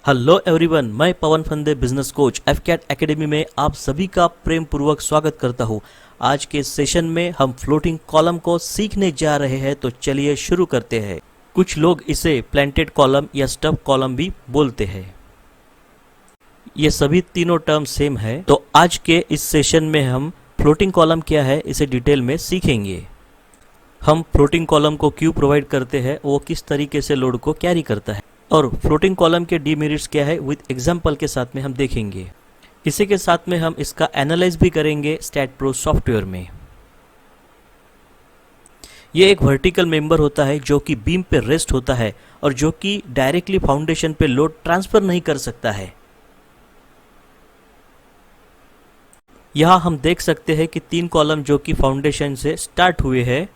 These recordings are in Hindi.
हेलो एवरीवन, मैं पवन फंदे बिजनेस कोच एफकैट एकेडमी में आप सभी का प्रेम पूर्वक स्वागत करता हूं। आज के सेशन में हम फ्लोटिंग कॉलम को सीखने जा रहे हैं, तो चलिए शुरू करते हैं। कुछ लोग इसे प्लांटेड कॉलम या स्टफ कॉलम भी बोलते हैं। ये सभी तीनों टर्म सेम है। तो आज के इस सेशन में हम फ्लोटिंग कॉलम क्या है इसे डिटेल में सीखेंगे। हम फ्लोटिंग कॉलम को क्यों प्रोवाइड करते हैं, वो किस तरीके से लोड को कैरी करता है, और फ्लोटिंग कॉलम के डीमेरिट्स क्या है विद एग्जांपल के साथ में हम देखेंगे। इसी के साथ में हम इसका एनालाइज भी करेंगे स्टैट प्रो सॉफ्टवेयर में। ये एक वर्टिकल मेंबर होता है जो कि बीम पे रेस्ट होता है और जो कि डायरेक्टली फाउंडेशन पे लोड ट्रांसफर नहीं कर सकता है। यहां हम देख सकते हैं कि 3 कॉलम जो कि फाउंडेशन से स्टार्ट हुए हैं,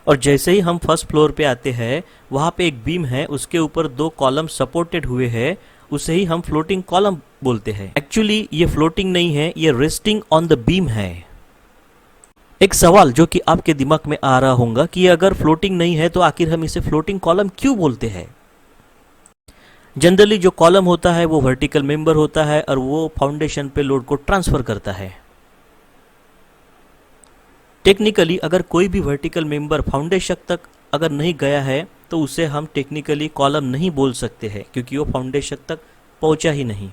और जैसे ही हम फर्स्ट फ्लोर पे आते हैं वहाँ पे एक बीम है, उसके ऊपर 2 कॉलम सपोर्टेड हुए हैं, उसे ही हम फ्लोटिंग कॉलम बोलते हैं। एक्चुअली ये फ्लोटिंग नहीं है, ये रेस्टिंग ऑन द बीम है। एक सवाल जो कि आपके दिमाग में आ रहा होगा कि अगर फ्लोटिंग नहीं है तो आखिर हम इसे फ्लोटिंग कॉलम क्यों बोलते हैं। जनरली जो कॉलम होता है वो वर्टिकल मेंबर होता है और वो फाउंडेशन पे लोड को ट्रांसफर करता है। टेक्निकली अगर कोई भी वर्टिकल मेंबर फाउंडेशन तक अगर नहीं गया है तो उसे हम टेक्निकली कॉलम नहीं बोल सकते हैं, क्योंकि वो फाउंडेशन तक पहुंचा ही नहीं।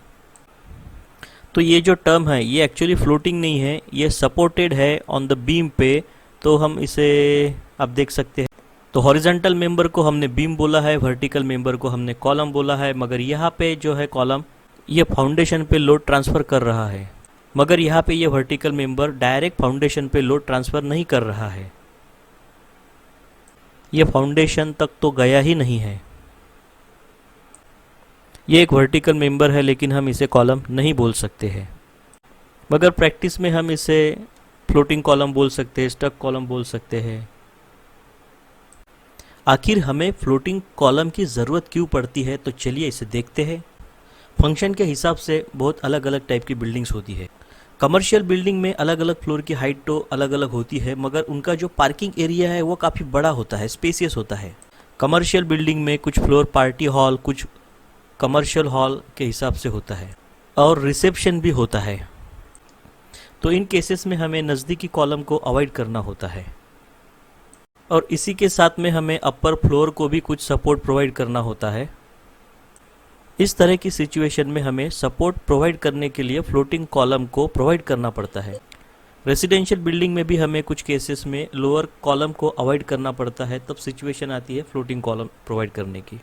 तो ये जो टर्म है ये एक्चुअली फ्लोटिंग नहीं है, ये सपोर्टेड है ऑन द बीम पे। तो हम इसे आप देख सकते हैं। तो हॉरिजॉन्टल मेंबर को हमने बीम बोला है, वर्टिकल मेंबर को हमने कॉलम बोला है, मगर यहाँ पे जो है कॉलम ये फाउंडेशन पे लोड ट्रांसफर कर रहा है, मगर यहाँ पे ये वर्टिकल मेंबर डायरेक्ट फाउंडेशन पे लोड ट्रांसफर नहीं कर रहा है। ये फाउंडेशन तक तो गया ही नहीं है। ये एक वर्टिकल मेंबर है लेकिन हम इसे कॉलम नहीं बोल सकते हैं, मगर प्रैक्टिस में हम इसे फ्लोटिंग कॉलम बोल सकते हैं, स्टक कॉलम बोल सकते हैं। आखिर हमें फ्लोटिंग कॉलम की ज़रूरत क्यों पड़ती है, तो चलिए इसे देखते हैं। फंक्शन के हिसाब से बहुत अलग अलग टाइप की बिल्डिंग्स होती है। कमर्शियल बिल्डिंग में अलग अलग फ्लोर की हाइट तो अलग अलग होती है, मगर उनका जो पार्किंग एरिया है वो काफ़ी बड़ा होता है, स्पेसियस होता है। कमर्शियल बिल्डिंग में कुछ फ्लोर पार्टी हॉल, कुछ कमर्शियल हॉल के हिसाब से होता है, और रिसेप्शन भी होता है। तो इन केसेस में हमें नज़दीकी कॉलम को अवॉइड करना होता है, और इसी के साथ में हमें अपर फ्लोर को भी कुछ सपोर्ट प्रोवाइड करना होता है। इस तरह की सिचुएशन में हमें सपोर्ट प्रोवाइड करने के लिए फ्लोटिंग कॉलम को प्रोवाइड करना पड़ता है। रेसिडेंशियल बिल्डिंग में भी हमें कुछ केसेस में लोअर कॉलम को अवॉइड करना पड़ता है, तब सिचुएशन आती है फ्लोटिंग कॉलम प्रोवाइड करने की।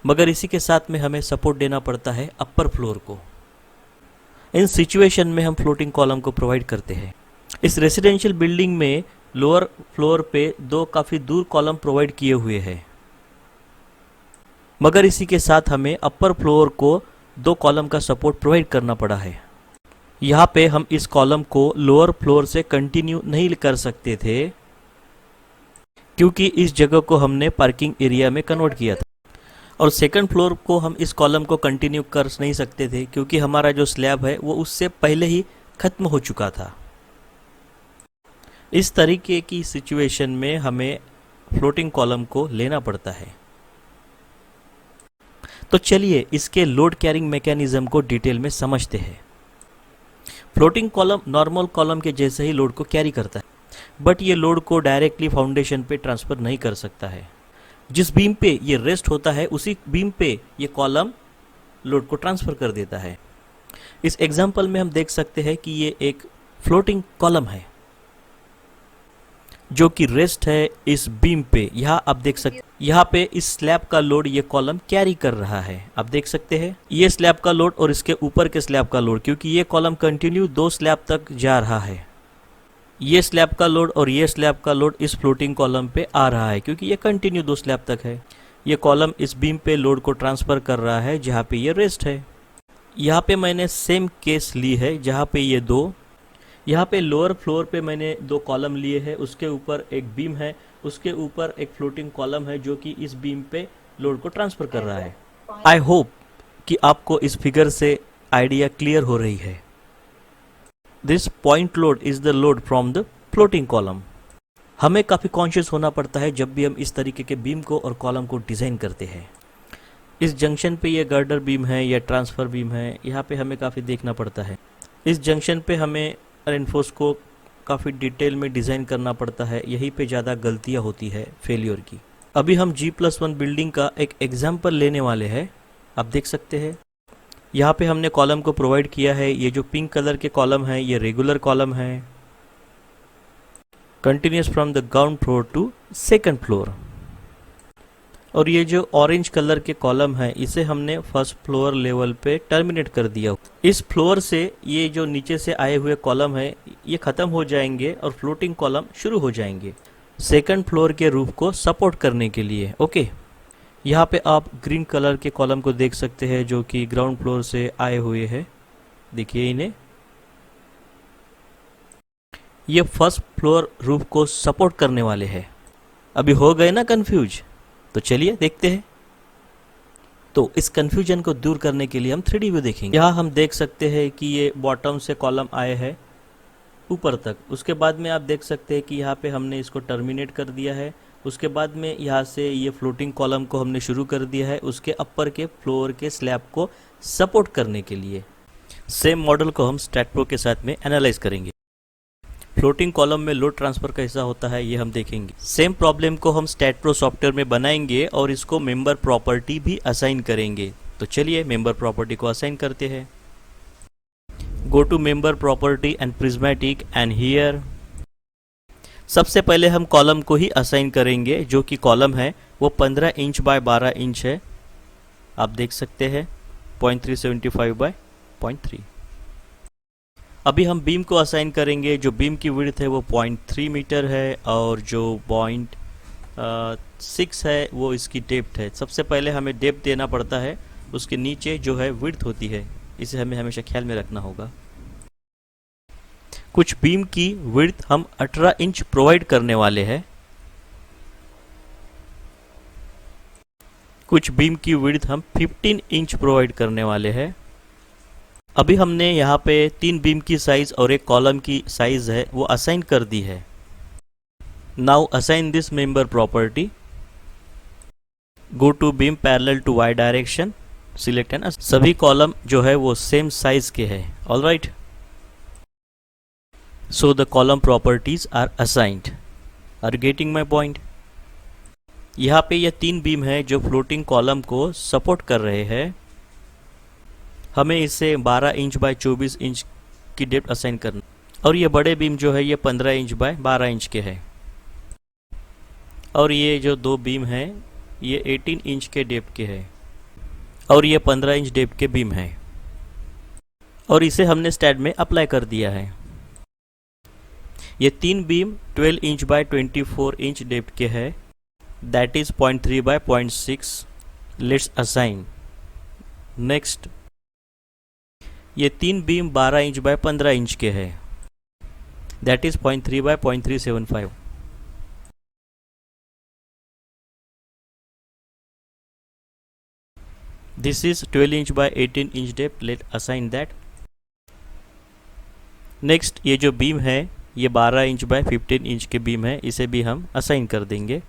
मगर इसी के साथ में हमें सपोर्ट देना पड़ता है अपर फ्लोर को। इन सिचुएशन में हम फ्लोटिंग कॉलम को प्रोवाइड करते हैं। इस रेसिडेंशियल बिल्डिंग में लोअर फ्लोर पे 2 काफ़ी दूर कॉलम प्रोवाइड किए हुए हैं, मगर इसी के साथ हमें अपर फ्लोर को 2 कॉलम का सपोर्ट प्रोवाइड करना पड़ा है। यहाँ पे हम इस कॉलम को लोअर फ्लोर से कंटिन्यू नहीं कर सकते थे, क्योंकि इस जगह को हमने पार्किंग एरिया में कन्वर्ट किया था। और सेकंड फ्लोर को हम इस कॉलम को कंटिन्यू कर नहीं सकते थे, क्योंकि हमारा जो स्लैब है वो उससे पहले ही खत्म हो चुका था। इस तरीके की सिचुएशन में हमें फ्लोटिंग कॉलम को लेना पड़ता है। तो चलिए इसके लोड कैरिंग मैकेनिज्म को डिटेल में समझते हैं। फ्लोटिंग कॉलम नॉर्मल कॉलम के जैसे ही लोड को कैरी करता है, बट ये लोड को डायरेक्टली फाउंडेशन पे ट्रांसफर नहीं कर सकता है। जिस बीम पे ये रेस्ट होता है उसी बीम पे ये कॉलम लोड को ट्रांसफर कर देता है। इस एग्जांपल में हम देख सकते हैं कि ये एक फ्लोटिंग कॉलम है जो कि रेस्ट है इस बीम पे। यहाँ आप देख सकते, यहाँ पे इस स्लैब का लोड ये कॉलम कैरी कर रहा है। आप देख सकते हैं ये स्लैब का लोड और इसके ऊपर के स्लैब का लोड, क्योंकि ये कॉलम कंटिन्यू 2 स्लैब तक जा रहा है। ये स्लैब का लोड और ये स्लैब का लोड इस फ्लोटिंग कॉलम पे आ रहा है, क्योंकि ये कंटिन्यू 2 स्लैब तक है। ये कॉलम इस बीम पे लोड को ट्रांसफर कर रहा है जहाँ पे ये रेस्ट है। यहाँ पे मैंने सेम केस ली है, जहाँ पे ये 2, यहाँ पे लोअर फ्लोर पे मैंने 2 कॉलम लिए हैं, उसके ऊपर एक बीम है, उसके ऊपर एक फ्लोटिंग कॉलम है जो कि इस बीम पे लोड को ट्रांसफर कर रहा है। आई होप कि आपको इस फिगर से आइडिया क्लियर हो रही है। This point load is the load from the floating column. हमें काफ़ी कॉन्शियस होना पड़ता है जब भी हम इस तरीके के बीम को और कॉलम को डिज़ाइन करते हैं। इस जंक्शन पे ये गर्डर बीम है या ट्रांसफ़र बीम है, यहाँ पे हमें काफ़ी देखना पड़ता है। इस जंक्शन पे हमें रेनफोर्स को काफ़ी डिटेल में डिज़ाइन करना पड़ता है, यहीं पे ज़्यादा गलतियाँ होती है फेलियर की। अभी हम G+1 बिल्डिंग का एक एग्जाम्पल लेने वाले हैं। आप देख सकते हैं यहाँ पे हमने कॉलम को प्रोवाइड किया है। ये जो पिंक कलर के कॉलम है ये रेगुलर कॉलम है, continuous from the ground floor to second floor. और ये जो ऑरेंज कलर के कॉलम है इसे हमने फर्स्ट फ्लोर लेवल पे टर्मिनेट कर दिया। इस फ्लोर से ये जो नीचे से आए हुए कॉलम है ये ख़त्म हो जाएंगे और फ्लोटिंग कॉलम शुरू हो जाएंगे सेकंड फ्लोर के रूफ को सपोर्ट करने के लिए। ओके, यहाँ पे आप ग्रीन कलर के कॉलम को देख सकते हैं जो कि ग्राउंड फ्लोर से आए हुए हैं। देखिए इन्हें, ये फर्स्ट फ्लोर रूफ को सपोर्ट करने वाले हैं। अभी हो गए ना कंफ्यूज? तो चलिए देखते हैं। तो इस कंफ्यूजन को दूर करने के लिए हम 3D व्यू देखेंगे। यहाँ हम देख सकते हैं कि ये बॉटम से कॉलम आए हैं ऊपर तक। उसके बाद में आप देख सकते हैं कि यहाँ पे हमने इसको टर्मिनेट कर दिया है। उसके बाद में यहाँ से ये फ्लोटिंग कॉलम को हमने शुरू कर दिया है उसके अपर के फ्लोर के स्लैब को सपोर्ट करने के लिए। सेम मॉडल को हम स्टैटप्रो के साथ में एनालाइज करेंगे। फ्लोटिंग कॉलम में लोड ट्रांसफर कैसा होता है ये हम देखेंगे। सेम प्रॉब्लम को हम स्टैटप्रो सॉफ्टवेयर में बनाएंगे और इसको मेंबर प्रॉपर्टी भी असाइन करेंगे। तो चलिए मेंबर प्रॉपर्टी को असाइन करते हैं। Go to member property and prismatic and here सबसे पहले हम कॉलम को ही असाइन करेंगे। जो कि कॉलम है वो 15 इंच बाय 12 इंच है, आप देख सकते हैं 0.375 बाय 0.3। अभी हम बीम को असाइन करेंगे। जो बीम की विड्थ है वो 0.3 मीटर है और जो 0.6 है वो इसकी डेप्थ है। सबसे पहले हमें डेप्थ देना पड़ता है, उसके नीचे जो है विड्थ होती है, इसे हमें हमेशा ख्याल में रखना होगा। कुछ बीम की विड्थ हम 18 इंच प्रोवाइड करने वाले हैं। कुछ बीम की विड्थ हम 15 इंच प्रोवाइड करने वाले हैं। अभी हमने यहाँ पे 3 बीम की साइज और एक कॉलम की साइज है वो असाइन कर दी है। Now assign this member property. Go to beam parallel to y direction, select and सभी कॉलम जो है वो सेम साइज के है। Alright, so the column properties are assigned. Are getting my point? यहाँ पे ये 3 बीम है जो फ्लोटिंग कॉलम को सपोर्ट कर रहे हैं। हमें इसे 12 इंच बाय 24 इंच की डेप्थ असाइन करना और ये बड़े बीम जो है ये 15 इंच बाय 12 इंच के है और ये जो 2 बीम है ये 18 इंच के डेप्थ के है और ये 15 इंच डेप्थ के बीम है और इसे हमने स्टैड में अप्लाई कर दिया है। ये 3 beam 12 inch by 24 inch depth के है, that is 0.3 by 0.6। Let's assign. Next, ये 3 बीम 12 इंच बाय 15 इंच के है, that is 0.3 by 0.375। This is 12 inch by 18 inch depth, let assign that. Next, ये जो बीम है ये 12 इंच बाय 15 इंच के बीम है, इसे भी हम असाइन कर देंगे।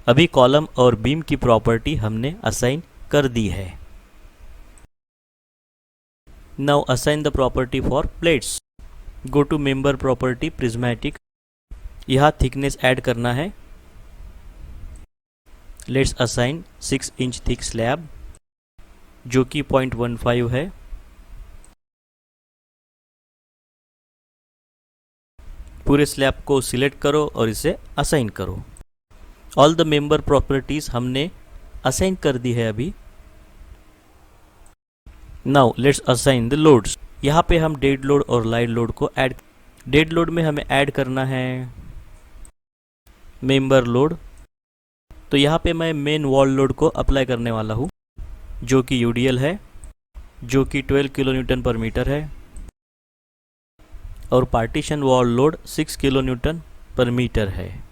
अभी कॉलम और बीम की प्रॉपर्टी हमने असाइन कर दी है। Now assign the property for plates. Go to member property prismatic, यहाँ थिकनेस ऐड करना है। Let's assign 6 inch thick slab जो कि 0.15 है। पूरे स्लैब को सिलेक्ट करो और इसे असाइन करो। ऑल द मेंबर प्रॉपर्टीज हमने असाइन कर दी है अभी। Now let's assign the loads. यहाँ पे हम डेड लोड और लाइट लोड को ऐड। डेड लोड में हमें ऐड करना है मेंबर लोड। तो यहाँ पे मैं मेन वॉल लोड को अप्लाई करने वाला हूँ जो कि यूडीएल है, जो कि 12 किलो न्यूटन पर मीटर है और partition wall load 6 kilo newton per metre है।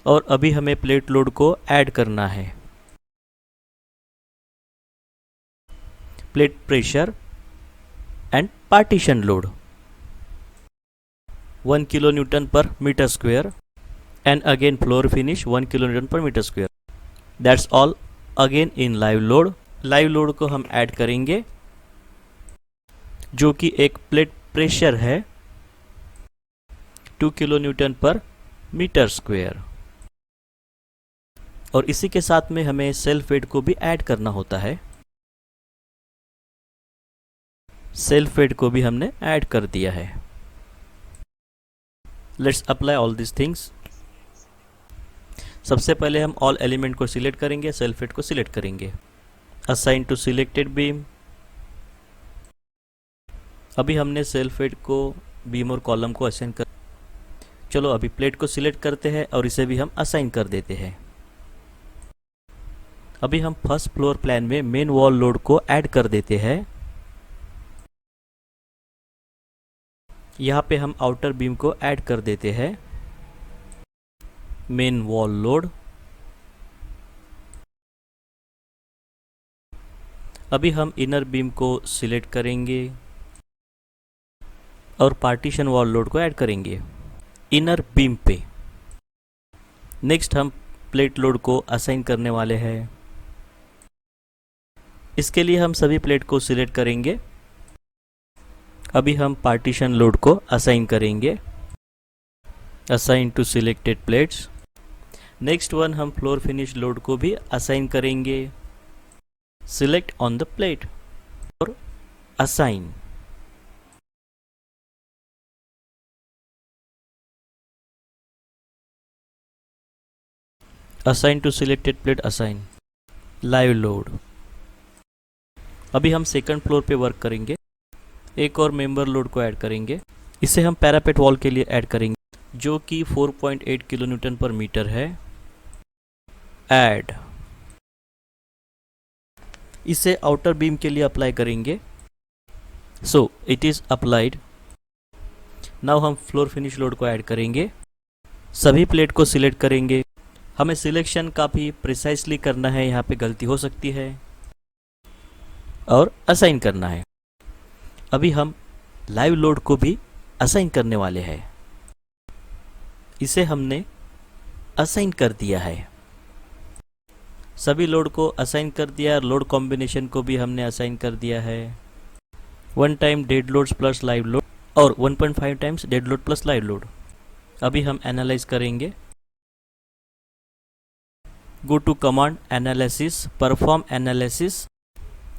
और अभी हमें प्लेट लोड को ऐड करना है। Plate pressure and partition load. 1 kilo newton per metre square and again floor finish 1 kilo newton per metre square. That's all again in live load. Live load को हम ऐड करेंगे जो कि एक प्लेट प्रेशर है 2 kilo newton per metre square, और इसी के साथ में हमें सेल्फ वेट को भी ऐड करना होता है। सेल्फ वेट को भी हमने ऐड कर दिया है। Let's apply all this things. सबसे पहले हम ऑल एलिमेंट को सिलेक्ट करेंगे, सेल्फ वेट को सिलेक्ट करेंगे, असाइन टू सिलेक्टेड बीम। अभी हमने सेल्फ वेट को बीम और कॉलम को असाइन कर, चलो अभी प्लेट को सिलेक्ट करते हैं और इसे भी हम असाइन कर देते हैं। अभी हम फर्स्ट फ्लोर प्लान में मेन वॉल लोड को ऐड कर देते हैं। यहाँ पे हम आउटर बीम को ऐड कर देते हैं, मेन वॉल लोड। अभी हम इनर बीम को सिलेक्ट करेंगे और पार्टीशन वॉल लोड को ऐड करेंगे इनर बीम पे। नेक्स्ट हम प्लेट लोड को असाइन करने वाले हैं। इसके लिए हम सभी प्लेट को सिलेक्ट करेंगे। अभी हम पार्टीशन लोड को असाइन करेंगे, assign to selected plates. Next one हम फ्लोर फिनिश लोड को भी असाइन करेंगे, सिलेक्ट ऑन द प्लेट और assign. Assign to selected plate, assign live load. अभी हम सेकंड फ्लोर पे वर्क करेंगे। एक और मेंबर लोड को ऐड करेंगे। इसे हम पैरापेट वॉल के लिए ऐड करेंगे जो कि 4.8 किलो न्यूटन पर मीटर है। ऐड। इसे आउटर बीम के लिए अप्लाई करेंगे। So it is applied. Now हम फ्लोर फिनिश लोड को ऐड करेंगे। सभी प्लेट को सिलेक्ट करेंगे। हमें सिलेक्शन काफ़ी प्रिसाइसली करना है, यहाँ पे गलती हो सकती है, और असाइन करना है। अभी हम लाइव लोड को भी असाइन करने वाले हैं। इसे हमने असाइन कर दिया है। सभी लोड को असाइन कर दिया। लोड कॉम्बिनेशन को भी हमने असाइन कर दिया है। 1 time dead loads plus live load और 1.5 times dead load plus live load. अभी हम एनालाइज करेंगे। Go to command analysis, perform analysis,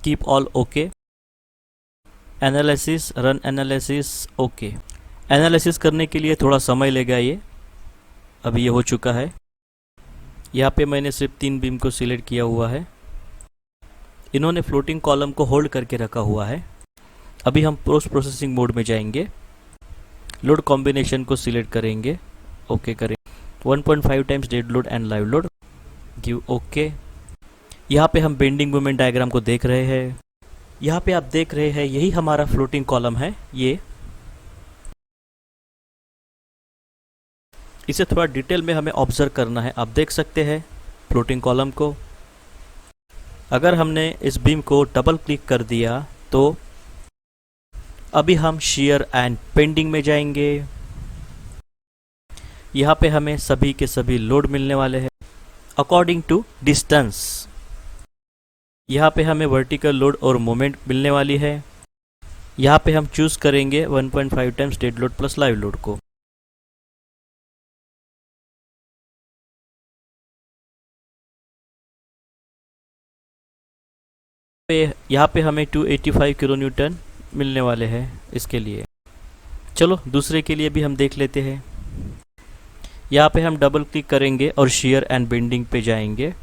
keep all okay, analysis, run analysis, okay. Analysis करने के लिए थोड़ा समय लेगा ये। अभी ये हो चुका है। यहाँ पे मैंने सिर्फ 3 बीम को सिलेक्ट किया हुआ है। इन्होंने फ्लोटिंग कॉलम को होल्ड करके रखा हुआ है। अभी हम पोस्ट प्रोसेसिंग मोड में जाएंगे। लोड कॉम्बिनेशन को सिलेक्ट करेंगे, ओके करेंगे। 1.5 times dead load and live load, give okay. यहाँ पे हम बेंडिंग मोमेंट डायग्राम को देख रहे हैं। यहाँ पे आप देख रहे हैं यही हमारा फ्लोटिंग कॉलम है। ये इसे थोड़ा डिटेल में हमें ऑब्जर्व करना है। आप देख सकते हैं फ्लोटिंग कॉलम को। अगर हमने इस बीम को डबल क्लिक कर दिया तो अभी हम शियर एंड पेंडिंग में जाएंगे। यहाँ पे हमें सभी के सभी लोड मिलने वाले हैं अकॉर्डिंग टू डिस्टेंस। यहाँ पे हमें वर्टिकल लोड और मोमेंट मिलने वाली है। यहाँ पे हम चूज करेंगे 1.5 times dead load plus live load को। यहाँ पे हमें 285 किलो न्यूटन मिलने वाले हैं इसके लिए। चलो दूसरे के लिए भी हम देख लेते हैं। यहाँ पे हम डबल क्लिक करेंगे और शियर एंड बेंडिंग पे जाएंगे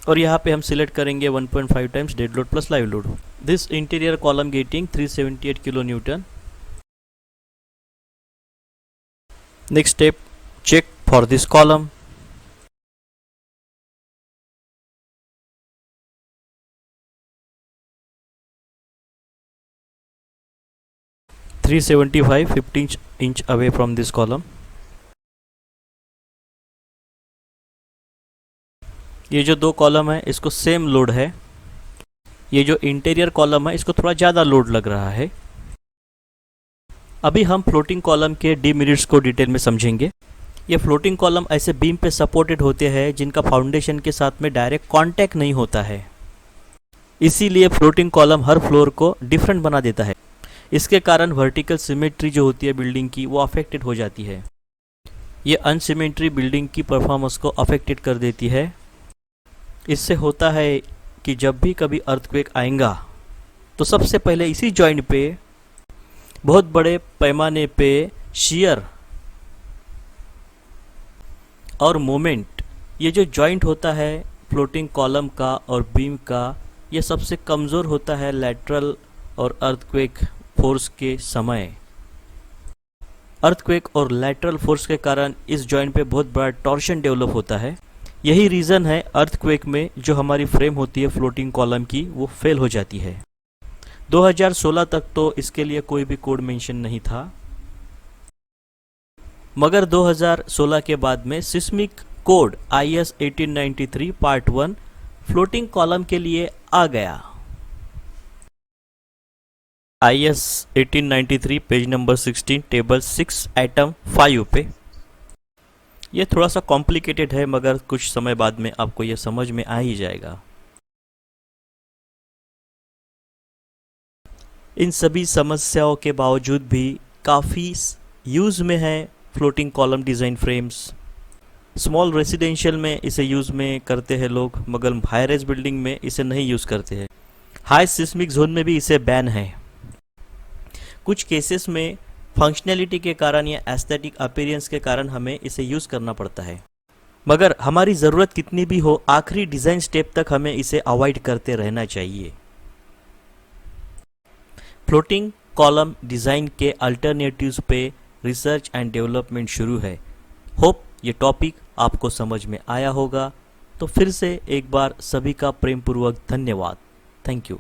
और यहाँ पे हम सिलेक्ट करेंगे 1.5 times dead load plus live load. This interior column getting 378 kilo newton. Next step, check for this column. (375) 15 inch away from this column। ये जो 2 कॉलम है इसको सेम लोड है। ये जो इंटीरियर कॉलम है इसको थोड़ा ज़्यादा लोड लग रहा है। अभी हम फ्लोटिंग कॉलम के डिमेरिट्स को डिटेल में समझेंगे। ये फ्लोटिंग कॉलम ऐसे बीम पे सपोर्टेड होते हैं जिनका फाउंडेशन के साथ में डायरेक्ट कांटेक्ट नहीं होता है, इसीलिए फ्लोटिंग कॉलम हर फ्लोर को डिफरेंट बना देता है। इसके कारण वर्टिकल सिमेट्री जो होती है बिल्डिंग की, वो अफेक्टेड हो जाती है। ये अनसिमेट्री बिल्डिंग की परफॉर्मेंस को अफेक्टेड कर देती है। इससे होता है कि जब भी कभी अर्थक्वेक आएगा तो सबसे पहले इसी जॉइंट पे बहुत बड़े पैमाने पे शियर और मोमेंट, ये जो जॉइंट होता है फ्लोटिंग कॉलम का और बीम का, ये सबसे कमज़ोर होता है लैटरल और अर्थक्वेक फोर्स के समय। अर्थक्वेक और लैटरल फोर्स के कारण इस जॉइंट पे बहुत बड़ा टॉर्शन डेवलप होता है। यही रीज़न है अर्थक्वेक में जो हमारी फ्रेम होती है फ्लोटिंग कॉलम की, वो फेल हो जाती है। 2016 तक तो इसके लिए कोई भी कोड मेंशन नहीं था, मगर 2016 के बाद में seismic code IS 1893 part 1 floating column के लिए आ गया। IS 1893 page number 16 table 6 item 5 पे। ये थोड़ा सा कॉम्प्लिकेटेड है, मगर कुछ समय बाद में आपको ये समझ में आ ही जाएगा। इन सभी समस्याओं के बावजूद भी काफ़ी यूज़ में है floating column design frames. Small residential में इसे यूज़ में करते हैं लोग, मगर हाई रेज बिल्डिंग में इसे नहीं यूज़ करते हैं। हाई सिस्मिक जोन में भी इसे बैन है। कुछ केसेस में फंक्शनैलिटी के कारण या एस्थेटिक अपीयरेंस के कारण हमें इसे यूज़ करना पड़ता है, मगर हमारी ज़रूरत कितनी भी हो, आखिरी डिज़ाइन स्टेप तक हमें इसे अवॉइड करते रहना चाहिए। फ्लोटिंग कॉलम डिज़ाइन के अल्टरनेटिव्स पे रिसर्च एंड डेवलपमेंट शुरू है। होप ये टॉपिक आपको समझ में आया होगा। तो फिर से एक बार सभी का प्रेमपूर्वक धन्यवाद। Thank you.